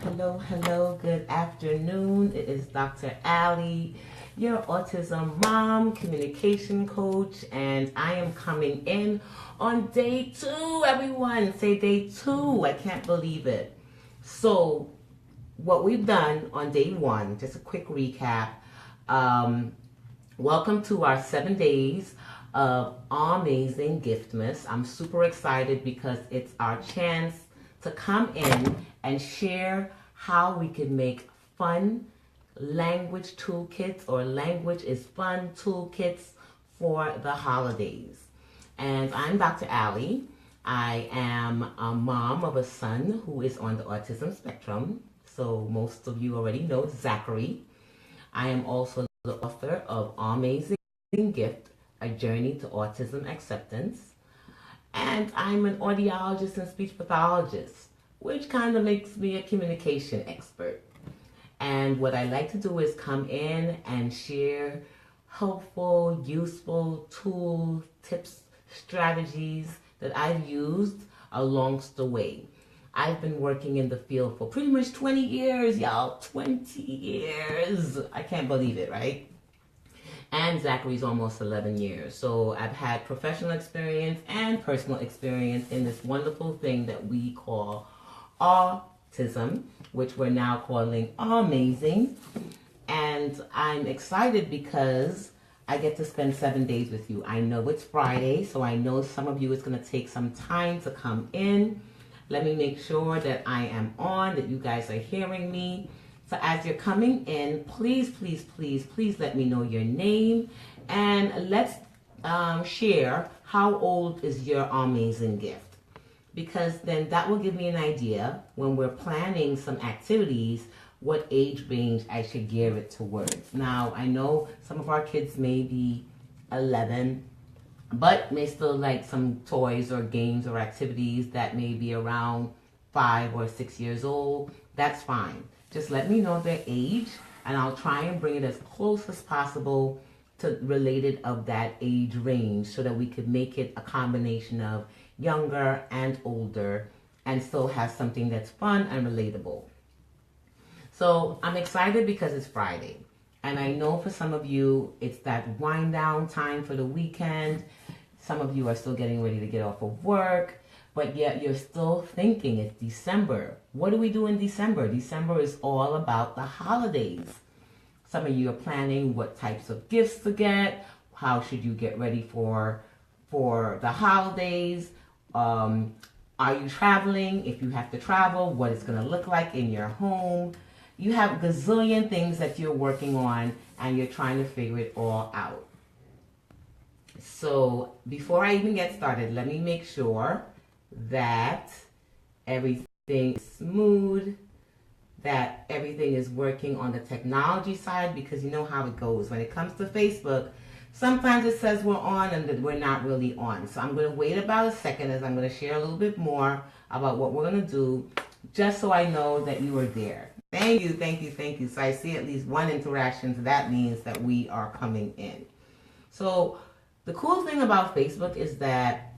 Hello. Good afternoon. It is Dr. Allie, your autism mom, communication coach, and I am coming in on day 2, everyone. Say day 2. I can't believe it. So, what we've done on day 1, just a quick recap. Welcome to our 7 days of amazing Giftmas. I'm super excited because it's our chance to come in and share how we can make fun language toolkits or language is fun toolkits for the holidays. And I'm Dr. Allie. I am a mom of a son who is on the autism spectrum. So most of you already know Zachary. I am also the author of Amazing Gift, A Journey to Autism Acceptance. And I'm an audiologist and speech pathologist, which kind of makes me a communication expert. And what I like to do is come in and share helpful, useful tools, tips, strategies that I've used along the way. I've been working in the field for pretty much 20 years, y'all. 20 years. I can't believe it, right? And Zachary's almost 11 years. So I've had professional experience and personal experience in this wonderful thing that we call autism, which we're now calling amazing. And I'm excited because I get to spend 7 days with you. I know it's Friday, so I know some of you it's going to take some time to come in. Let me make sure that I am on, that you guys are hearing me. So as you're coming in, please let me know your name, and let's share how old is your amazing gift, because then that will give me an idea when we're planning some activities what age range I should gear it towards. Now, I know some of our kids may be 11, but may still like some toys or games or activities that may be around 5 or 6 years old. That's fine. Just let me know their age, and I'll try and bring it as close as possible to related of that age range so that we could make it a combination of younger and older and still have something that's fun and relatable. So I'm excited because it's Friday. And I know for some of you, it's that wind down time for the weekend. Some of you are still getting ready to get off of work. But yet you're still thinking it's December. What do we do in December? December is all about the holidays. Some of you are planning what types of gifts to get. How should you get ready for the holidays? Are you traveling? If you have to travel, what it's going to look like in your home. You have gazillion things that you're working on, and you're trying to figure it all out. So before I even get started, let me make sure that everything is smooth, that everything is working on the technology side, because you know how it goes. When it comes to Facebook, sometimes it says we're on and that we're not really on. So I'm going to wait about a second as I'm going to share a little bit more about what we're going to do, just so I know that you are there. Thank you. So I see at least one interaction, so that means that we are coming in. So the cool thing about Facebook is that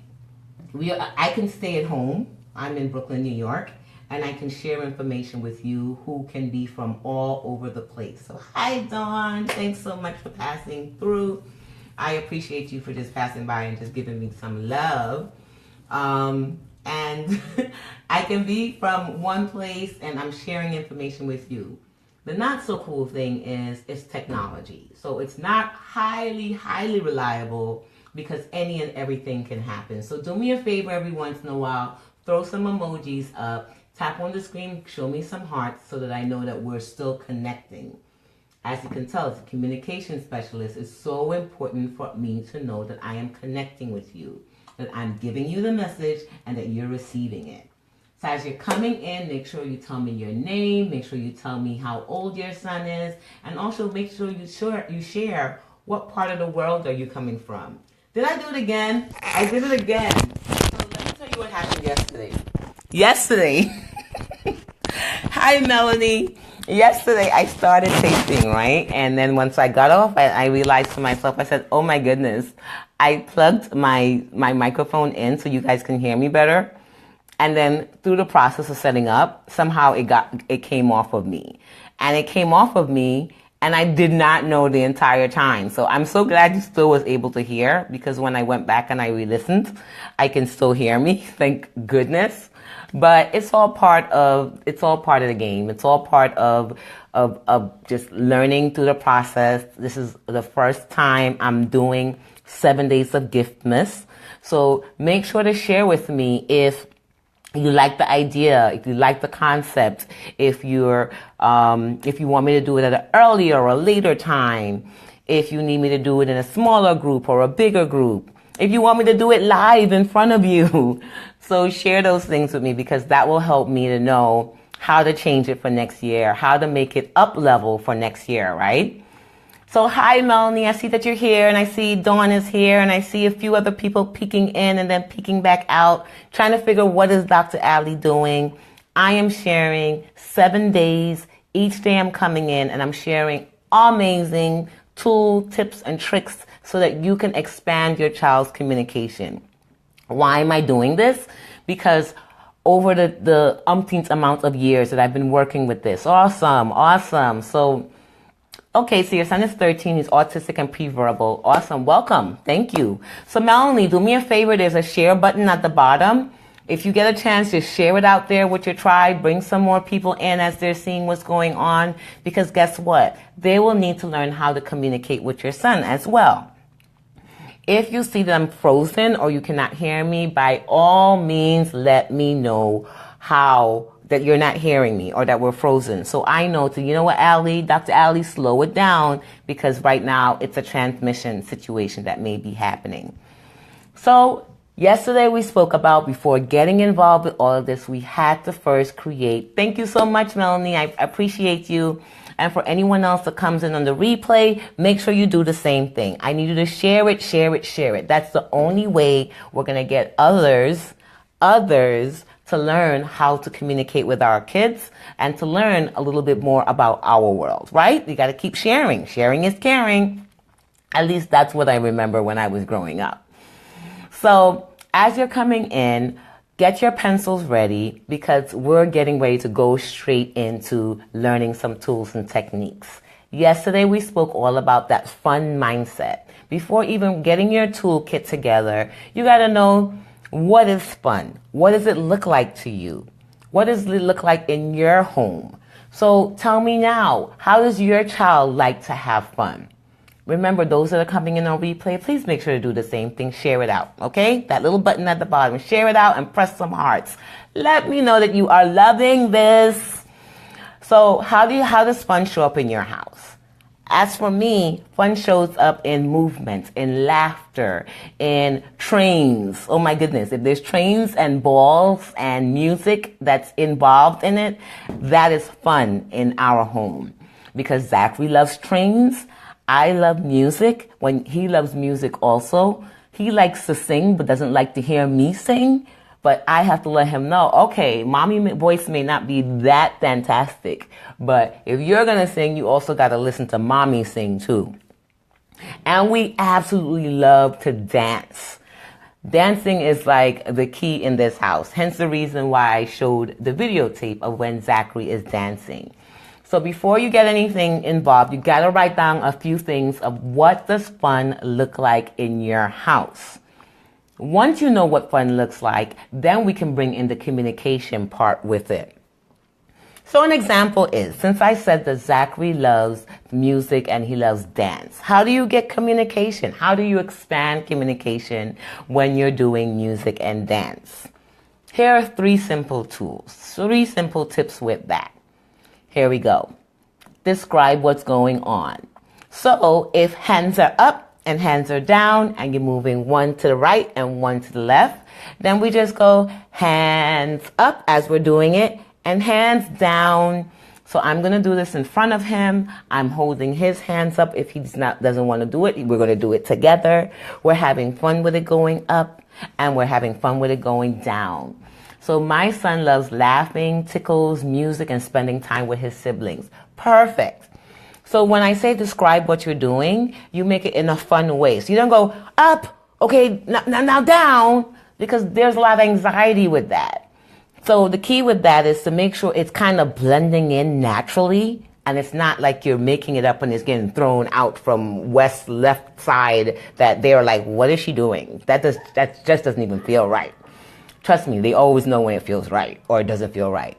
I can stay at home. I'm in Brooklyn, New York, and I can share information with you who can be from all over the place. So hi, Dawn. Thanks so much for passing through. I appreciate you for just passing by and just giving me some love. And I can be from one place and I'm sharing information with you. The not so cool thing is it's technology. So it's not highly reliable, because any and everything can happen. So do me a favor every once in a while, throw some emojis up, tap on the screen, show me some hearts so that I know that we're still connecting. As you can tell, as a communication specialist, it's so important for me to know that I am connecting with you, that I'm giving you the message and that you're receiving it. So as you're coming in, make sure you tell me your name, make sure you tell me how old your son is, and also make sure you share what part of the world are you coming from. Did I do it again? I did it again. So let me tell you what happened yesterday. Hi, Melanie. Yesterday, I started taping, right? And then once I got off, I realized to myself, I said, oh my goodness. I plugged my microphone in so you guys can hear me better. And then through the process of setting up, somehow it came off of me. And it came off of me, and I did not know the entire time. So I'm so glad you still was able to hear, because when I went back and I re-listened, I can still hear me. Thank goodness. But it's all part of the game. It's all part of just learning through the process. This is the first time I'm doing 7 days of Giftmas. So make sure to share with me if you like the idea, if you like the concept, if you want me to do it at an earlier or a later time, if you need me to do it in a smaller group or a bigger group, if you want me to do it live in front of you. So share those things with me, because that will help me to know how to change it for next year, how to make it up level for next year, right? So hi, Melanie. I see that you're here, and I see Dawn is here, and I see a few other people peeking in and then peeking back out, trying to figure what is Dr. Ali doing. I am sharing 7 days. Each day I'm coming in and I'm sharing amazing tools, tips, and tricks so that you can expand your child's communication. Why am I doing this? Because over the umpteenth amount of years that I've been working with this. Awesome. So, okay, so your son is 13. He's autistic and pre-verbal. Awesome. Welcome. Thank you. So Melanie, do me a favor. There's a share button at the bottom. If you get a chance, just share it out there with your tribe. Bring some more people in as they're seeing what's going on. Because guess what? They will need to learn how to communicate with your son as well. If you see that I'm frozen or you cannot hear me, by all means, let me know how that you're not hearing me or that we're frozen. So I know you know what, Ali, Dr. Ali, slow it down, because right now it's a transmission situation that may be happening. So yesterday we spoke about, before getting involved with all of this, we had to first create. Thank you so much, Melanie. I appreciate you. And for anyone else that comes in on the replay, make sure you do the same thing. I need you to share it. That's the only way we're going to get others to learn how to communicate with our kids and to learn a little bit more about our world, right? You got to keep sharing. Sharing is caring. At least that's what I remember when I was growing up. So as you're coming in, get your pencils ready, because we're getting ready to go straight into learning some tools and techniques. Yesterday we spoke all about that fun mindset. Before even getting your toolkit together, you got to know, what is fun? What does it look like to you? What does it look like in your home? So tell me now, how does your child like to have fun? Remember, those that are coming in on replay, please make sure to do the same thing. Share it out, okay? That little button at the bottom. Share it out and press some hearts. Let me know that you are loving this. So how does fun show up in your house? As for me, fun shows up in movement, in laughter, in trains. Oh my goodness, if there's trains and balls and music that's involved in it, that is fun in our home. Because Zachary loves trains. I love music. When he loves music also. He likes to sing but doesn't like to hear me sing. But I have to let him know, okay, mommy voice may not be that fantastic, but if you're going to sing, you also got to listen to mommy sing too. And we absolutely love to dance. Dancing is like the key in this house. Hence the reason why I showed the videotape of when Zachary is dancing. So before you get anything involved, you got to write down a few things of what does fun look like in your house. Once you know what fun looks like, then we can bring in the communication part with it. So an example is, since I said that Zachary loves music and he loves dance, how do you get communication? How do you expand communication when you're doing music and dance? Here are 3 simple tools, 3 simple tips with that. Here we go. Describe what's going on. So if hands are up and hands are down and you're moving one to the right and one to the left, then we just go hands up as we're doing it and hands down. So I'm going to do this in front of him. I'm holding his hands up. If he doesn't want to do it, we're going to do it together. We're having fun with it going up and we're having fun with it going down. So my son loves laughing, tickles, music, and spending time with his siblings. Perfect. So when I say describe what you're doing, you make it in a fun way. So you don't go up, okay, now down, because there's a lot of anxiety with that. So the key with that is to make sure it's kind of blending in naturally, and it's not like you're making it up and it's getting thrown out from left side that they're like, what is she doing? That just doesn't even feel right. Trust me, they always know when it feels right or it doesn't feel right.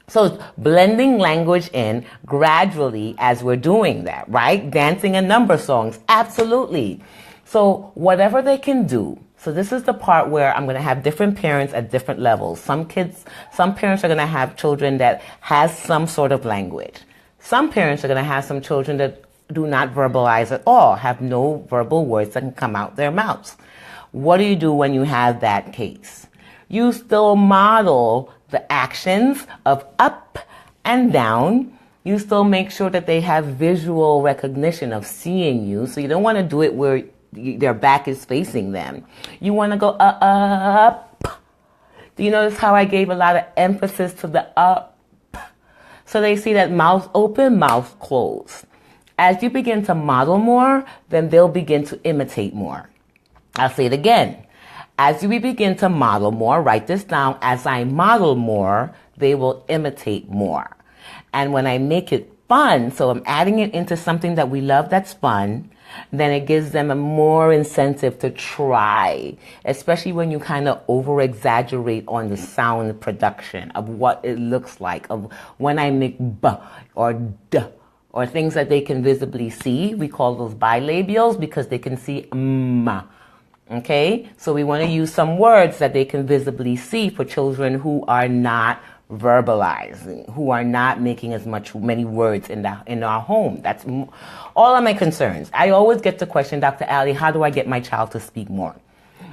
So it's blending language in gradually as we're doing that, right? Dancing and number songs, absolutely. So whatever they can do. So this is the part where I'm going to have different parents at different levels. Some parents are going to have children that has some sort of language. Some parents are going to have some children that do not verbalize at all, have no verbal words that can come out their mouths. What do you do when you have that case? You still model the actions of up and down. You still make sure that they have visual recognition of seeing you. So you don't want to do it where their back is facing them. You want to go up. Do you notice how I gave a lot of emphasis to the up? So they see that mouth open, mouth closed. As you begin to model more, then they'll begin to imitate more. I'll say it again. As we begin to model more, write this down, as I model more, they will imitate more. And when I make it fun, so I'm adding it into something that we love that's fun, then it gives them a more incentive to try, especially when you kind of over-exaggerate on the sound production of what it looks like, of when I make b or d, or things that they can visibly see. We call those bilabials because they can see m. Okay, so we want to use some words that they can visibly see for children who are not verbalizing, who are not making many words in our home. That's all of my concerns. I always get the question, Dr. Ali, how do I get my child to speak more?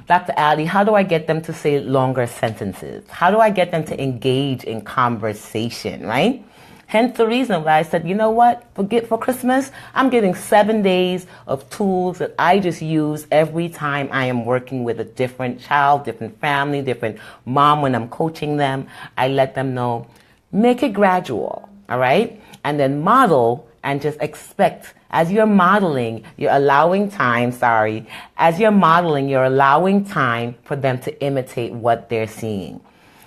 Dr. Ali, how do I get them to say longer sentences? How do I get them to engage in conversation, right? Hence the reason why I said, you know what, for Christmas, I'm getting 7 days of tools that I just use every time I am working with a different child, different family, different mom. When I'm coaching them, I let them know, make it gradual, all right? And then model and just expect. As you're modeling, you're allowing time for them to imitate what they're seeing.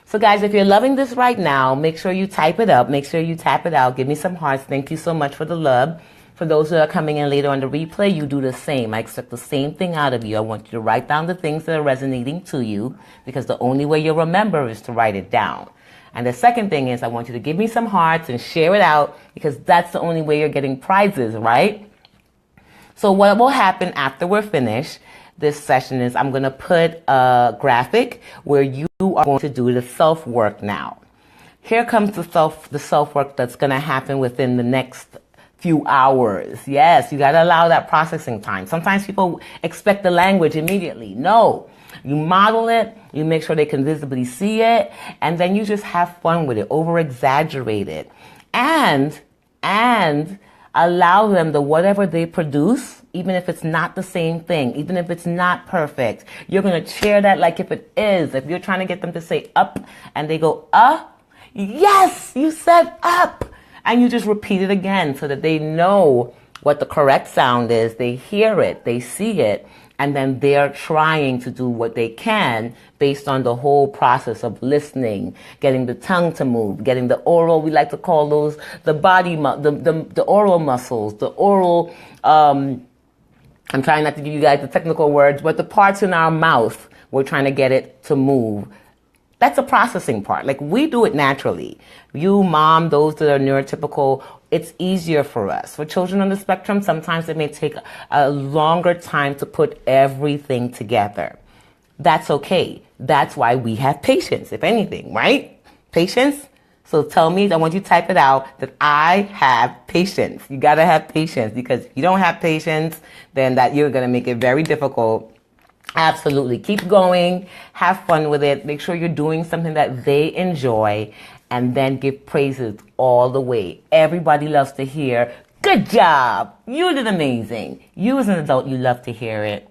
So guys, if you're loving this right now, make sure you type it up. Make sure you tap it out. Give me some hearts. Thank you so much for the love. For those who are coming in later on the replay, you do the same. I expect the same thing out of you. I want you to write down the things that are resonating to you, because the only way you'll remember is to write it down. And the second thing is I want you to give me some hearts and share it out, because that's the only way you're getting prizes, right? So what will happen after we're finished this session is I'm going to put a graphic where you are going to do the self-work now. Here comes the self-work that's going to happen within the next few hours. Yes, you got to allow that processing time. Sometimes people expect the language immediately. No, you model it, you make sure they can visibly see it, and then you just have fun with it, over-exaggerate it. And allow them the whatever they produce, even if it's not the same thing, even if it's not perfect, you're going to share that like if it is. If you're trying to get them to say up and they go, yes, you said up. And you just repeat it again so that they know what the correct sound is. They hear it, they see it, and then they're trying to do what they can based on the whole process of listening, getting the tongue to move, getting the oral, we like to call those the body, the oral muscles, the oral, I'm trying not to give you guys the technical words, but the parts in our mouth, we're trying to get it to move. That's a processing part. Like, we do it naturally. You, mom, those that are neurotypical, it's easier for us. For children on the spectrum, sometimes it may take a longer time to put everything together. That's okay. That's why we have patience, if anything, right? Patience. So tell me, I want you to type it out, that I have patience. You got to have patience, because if you don't have patience, then that you're going to make it very difficult. Absolutely. Keep going. Have fun with it. Make sure you're doing something that they enjoy, and then give praises all the way. Everybody loves to hear, good job. You did amazing. You as an adult, you love to hear it.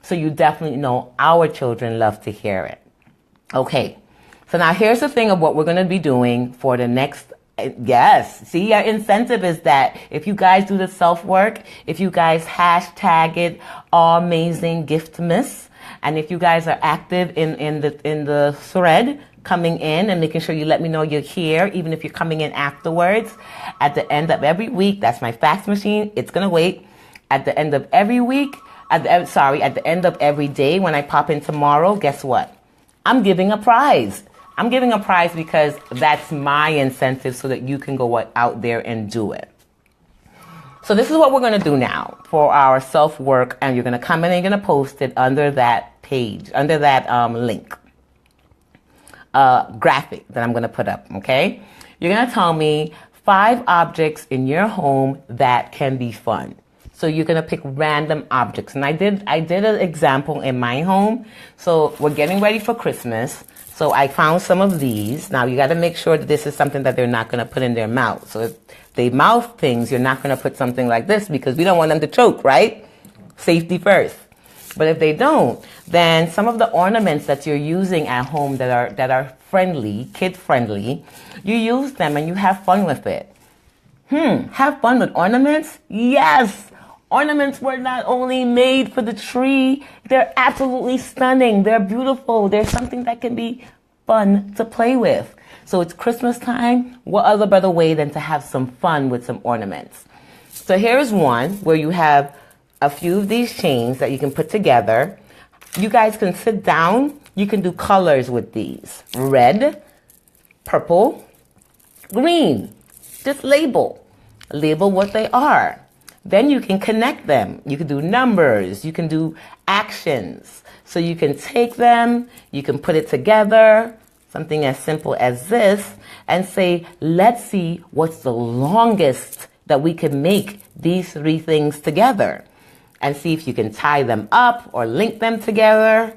So you definitely know our children love to hear it. Okay. So now here's the thing of what we're going to be doing for the next. Yes. See, our incentive is that if you guys do the self-work, if you guys hashtag it amazing giftmas, and if you guys are active in the thread, coming in and making sure you let me know you're here, even if you're coming in afterwards. At the end of every week, that's my fax machine. It's going to wait. At the end of every week, at the end of every day when I pop in tomorrow, guess what? I'm giving a prize. I'm giving a prize because that's my incentive so that you can go out there and do it. So this is what we're going to do now for our self-work, and you're going to come in and you're going to post it under that page, under that link, graphic that I'm going to put up, okay? You're going to tell me 5 objects in your home that can be fun. So you're going to pick random objects. And I did an example in my home. So we're getting ready for Christmas. So I found some of these. Now you got to make sure that this is something that they're not going to put in their mouth. So if they mouth things, you're not going to put something like this because we don't want them to choke, right? Safety first. But if they don't, then some of the ornaments that you're using at home that are friendly, kid friendly, you use them and you have fun with it. Have fun with ornaments? Yes! Ornaments were not only made for the tree, they're absolutely stunning. They're beautiful. They're something that can be fun to play with. So it's Christmas time. What other better way than to have some fun with some ornaments? So here's one where you have a few of these chains that you can put together. You guys can sit down. You can do colors with these. Red, purple, green. Just label what they are. Then you can connect them. You can do numbers. You can do actions. So you can take them, you can put it together, something as simple as this, and say, let's see what's the longest that we can make these 3 things together. And see if you can tie them up or link them together.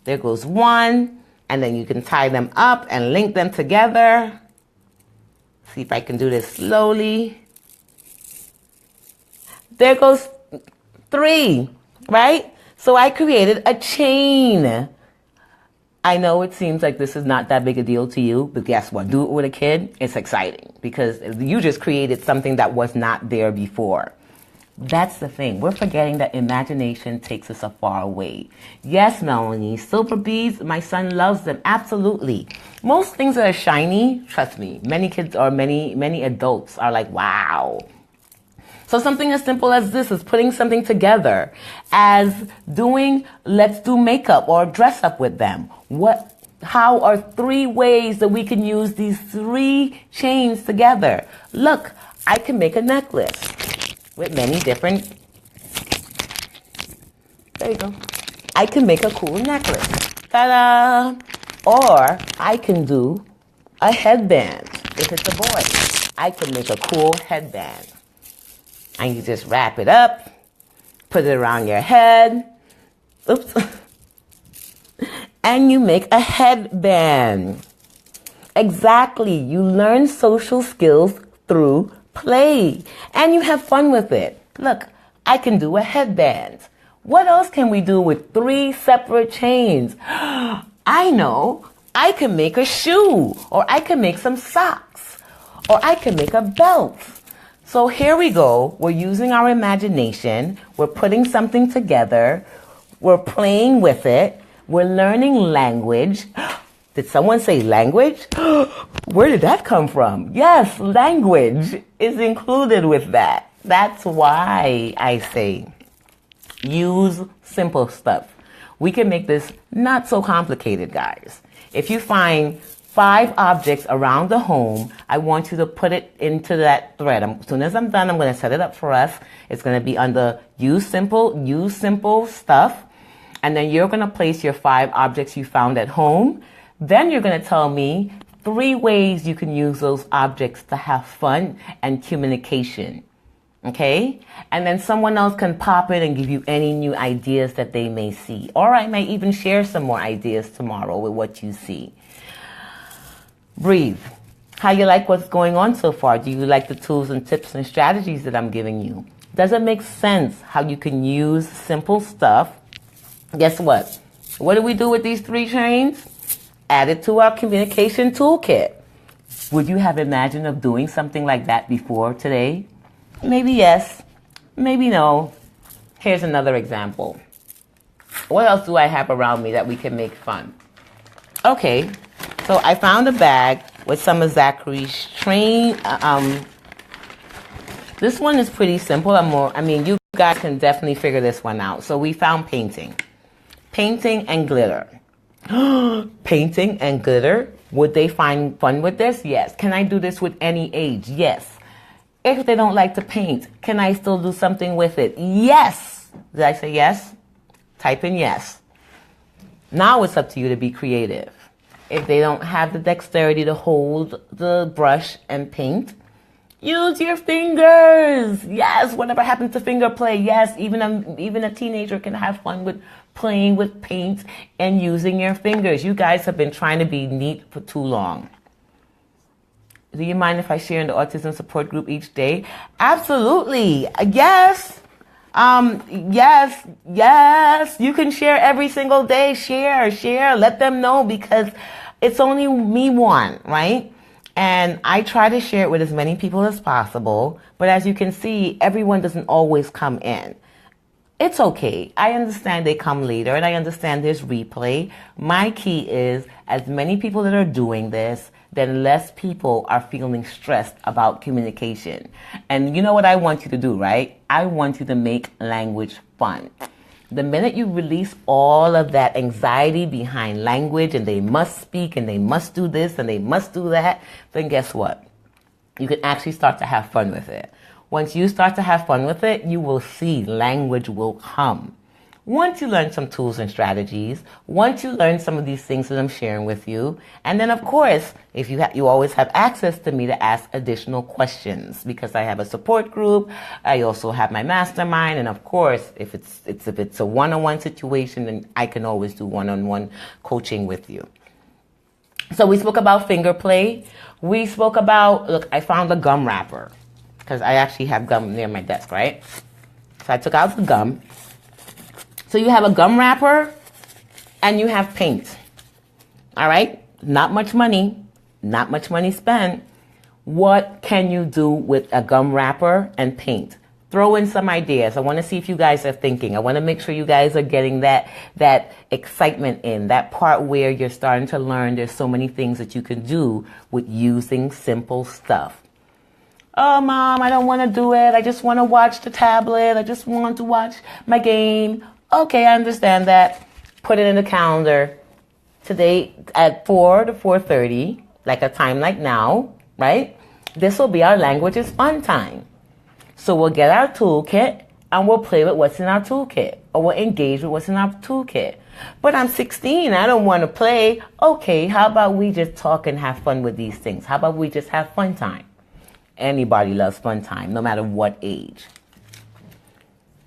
There goes one. And then you can tie them up and link them together. See if I can do this slowly. There goes 3, right? So I created a chain. I know it seems like this is not that big a deal to you, but guess what? Do it with a kid. It's exciting because you just created something that was not there before. That's the thing. We're forgetting that imagination takes us a far away. Yes, Melanie, silver beads, my son loves them. Absolutely. Most things that are shiny, trust me, many kids or many adults are like, wow. So something as simple as this is putting something together, as doing, let's do makeup or dress up with them. How are 3 ways that we can use these 3 chains together? Look, I can make a necklace with many different, there you go. I can make a cool necklace. Ta-da! Or I can do a headband. If it's a boy, I can make a cool headband. And you just wrap it up, put it around your head, oops, and you make a headband. Exactly, you learn social skills through play, and you have fun with it. Look, I can do a headband. What else can we do with 3 separate chains? I know, I can make a shoe, or I can make some socks, or I can make a belt. So here we go. We're using our imagination. We're putting something together. We're playing with it. We're learning language. Did someone say language? Where did that come from? Yes, language is included with that. That's why I say use simple stuff. We can make this not so complicated, guys. If you find 5 objects around the home, I want you to put it into that thread. As soon as I'm done, I'm going to set it up for us. It's going to be under use simple stuff. And then you're going to place your 5 objects you found at home. Then you're going to tell me 3 ways you can use those objects to have fun and communication. Okay? And then someone else can pop in and give you any new ideas that they may see. Or I might even share some more ideas tomorrow with what you see. Breathe. How you like what's going on so far? Do you like the tools and tips and strategies that I'm giving you? Does it make sense how you can use simple stuff? Guess what? What do we do with these 3 chains? Add it to our communication toolkit. Would you have imagined of doing something like that before today? Maybe yes, maybe no. Here's another example. What else do I have around me that we can make fun? Okay, So I found a bag with some of Zachary's train. This one is pretty simple. You guys can definitely figure this one out. So we found painting. Painting and glitter. Painting and glitter. Would they find fun with this? Yes. Can I do this with any age? Yes. If they don't like to paint, can I still do something with it? Yes. Did I say yes? Type in yes. Now it's up to you to be creative. If they don't have the dexterity to hold the brush and paint, use your fingers. Yes, whatever happens to finger play. Yes, even a teenager can have fun with playing with paint and using your fingers. You guys have been trying to be neat for too long. Do you mind if I share in the autism support group each day? Absolutely. Yes. Yes. You can share every single day. Share. Let them know, because it's only me one, right? And I try to share it with as many people as possible. But as you can see, everyone doesn't always come in. It's okay. I understand they come later, and I understand there's replay. My key is, as many people that are doing this, then less people are feeling stressed about communication. And you know what I want you to do, right? I want you to make language fun. The minute you release all of that anxiety behind language, and they must speak, and they must do this, and they must do that, then guess what? You can actually start to have fun with it. Once you start to have fun with it, you will see language will come. Once you learn some tools and strategies, once you learn some of these things that I'm sharing with you, and then of course, if you always have access to me to ask additional questions, because I have a support group, I also have my mastermind, and of course, if it's a one-on-one situation, then I can always do one-on-one coaching with you. So we spoke about finger play. We spoke about, look, I found a gum wrapper, because I actually have gum near my desk, right? So I took out the gum. So you have a gum wrapper and you have paint. All right? Not much money spent. What can you do with a gum wrapper and paint? Throw in some ideas. I want to see if you guys are thinking. I want to make sure you guys are getting that excitement in, that part where you're starting to learn there's so many things that you can do with using simple stuff. Oh, Mom, I don't want to do it. I just want to watch the tablet. I just want to watch my game. Okay, I understand that. Put it in the calendar. Today at 4 to 4:30, like a time like now, right? This will be our languages fun time. So we'll get our toolkit and we'll play with what's in our toolkit, or we'll engage with what's in our toolkit. But I'm 16, I don't want to play. Okay, how about we just talk and have fun with these things? How about we just have fun time? Anybody loves fun time, no matter what age.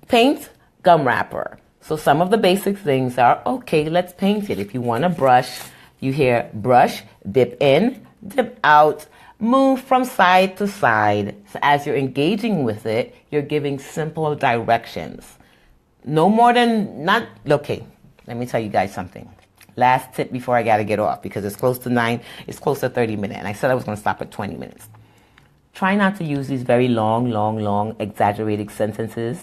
Paint, gum wrapper. So some of the basic things are, okay, let's paint it. If you want to brush, you hear brush, dip in, dip out, move from side to side. So as you're engaging with it, you're giving simple directions. No more than, okay, let me tell you guys something. Last tip before I got to get off, because it's close to 9, it's close to 30 minutes. And I said I was going to stop at 20 minutes. Try not to use these very long, exaggerated sentences.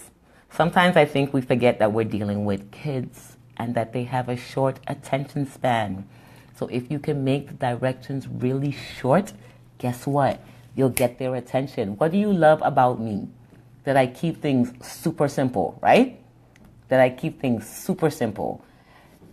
Sometimes I think we forget that we're dealing with kids and that they have a short attention span. So if you can make the directions really short, guess what? You'll get their attention. What do you love about me? That I keep things super simple, right? That I keep things super simple.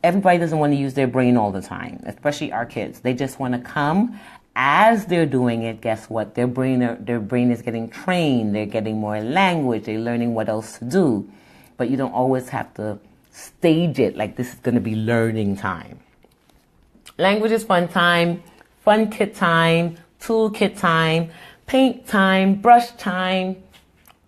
Everybody doesn't want to use their brain all the time, especially our kids. They just want to come. As they're doing it, guess what? Their brain is getting trained. They're getting more language. They're learning what else to do. But you don't always have to stage it like this is going to be learning time. Language is fun time, fun kit time, tool kit time, paint time, brush time.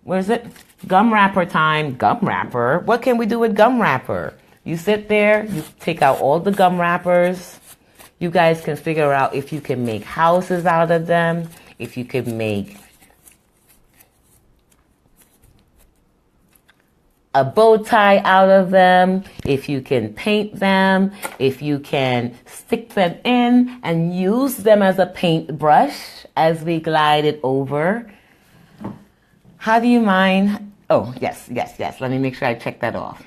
Where is it? Gum wrapper time. Gum wrapper? What can we do with gum wrapper? You sit there, you take out all the gum wrappers. You guys can figure out if you can make houses out of them, if you can make a bow tie out of them, if you can paint them, if you can stick them in and use them as a paintbrush as we glide it over. How do you mind? Oh, yes. Let me make sure I check that off.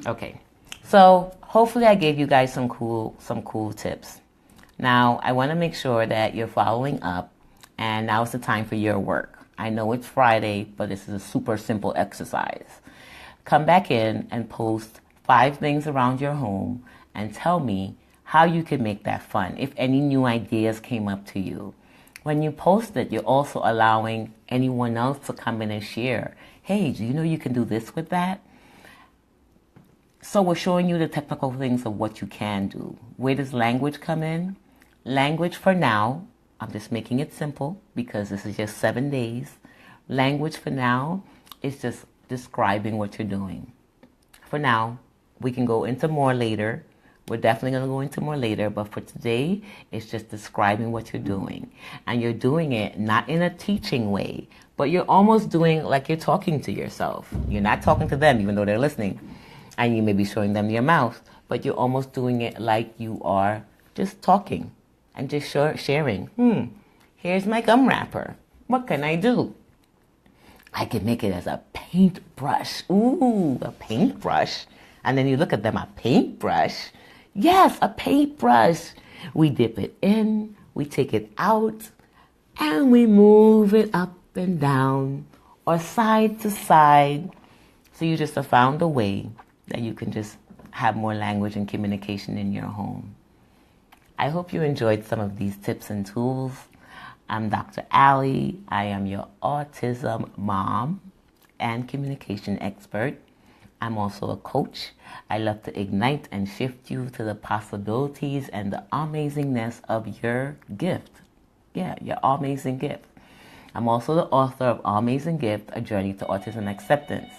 Okay. So hopefully I gave you guys some cool tips. Now, I want to make sure that you're following up, and now is the time for your work. I know it's Friday, but this is a super simple exercise. Come back in and post 5 things around your home and tell me how you can make that fun, if any new ideas came up to you. When you post it, you're also allowing anyone else to come in and share. Hey, do you know you can do this with that? So we're showing you the technical things of what you can do. Where does language come in? Language for now, I'm just making it simple because this is just 7 days. Language for now is just describing what you're doing. For now, we can go into more later. We're definitely going to go into more later, but for today, it's just describing what you're doing. And you're doing it not in a teaching way, but you're almost doing like you're talking to yourself. You're not talking to them, even though they're listening. And you may be showing them your mouth, but you're almost doing it like you are just talking and just sharing. Here's my gum wrapper. What can I do? I can make it as a paintbrush. Ooh, a paintbrush. And then you look at them, a paintbrush. Yes, a paintbrush. We dip it in, we take it out, and we move it up and down or side to side. So you just have found a way that you can just have more language and communication in your home. I hope you enjoyed some of these tips and tools. I'm Dr. Allie. I am your autism mom and communication expert. I'm also a coach. I love to ignite and shift you to the possibilities and the amazingness of your gift. Yeah, your amazing gift. I'm also the author of Amazing Gift, A Journey to Autism Acceptance.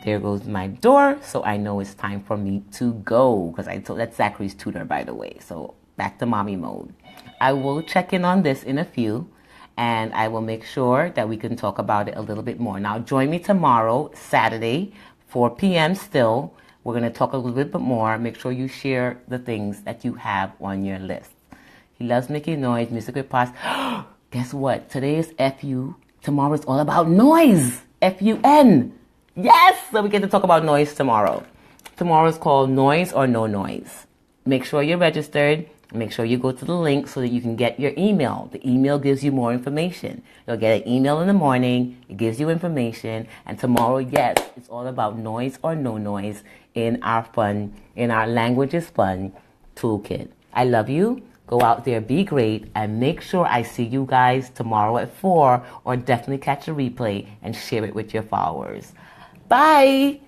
There goes my door, so I know it's time for me to go, because that's Zachary's tutor, by the way. So back to mommy mode. I will check in on this in a few, and I will make sure that we can talk about it a little bit more. Now, join me tomorrow, Saturday, 4 p.m. still. We're going to talk a little bit more. Make sure you share the things that you have on your list. He loves making noise, music with pots. Guess what? Today is FU. Tomorrow is all about noise. FUN. Yes! So we get to talk about noise tomorrow. Tomorrow is called Noise or No Noise. Make sure you're registered. Make sure you go to the link so that you can get your email. The email gives you more information. You'll get an email in the morning. It gives you information. And tomorrow, yes, it's all about noise or no noise in our Language is Fun toolkit. I love you. Go out there, be great, and make sure I see you guys tomorrow at 4, or definitely catch a replay and share it with your followers. Bye!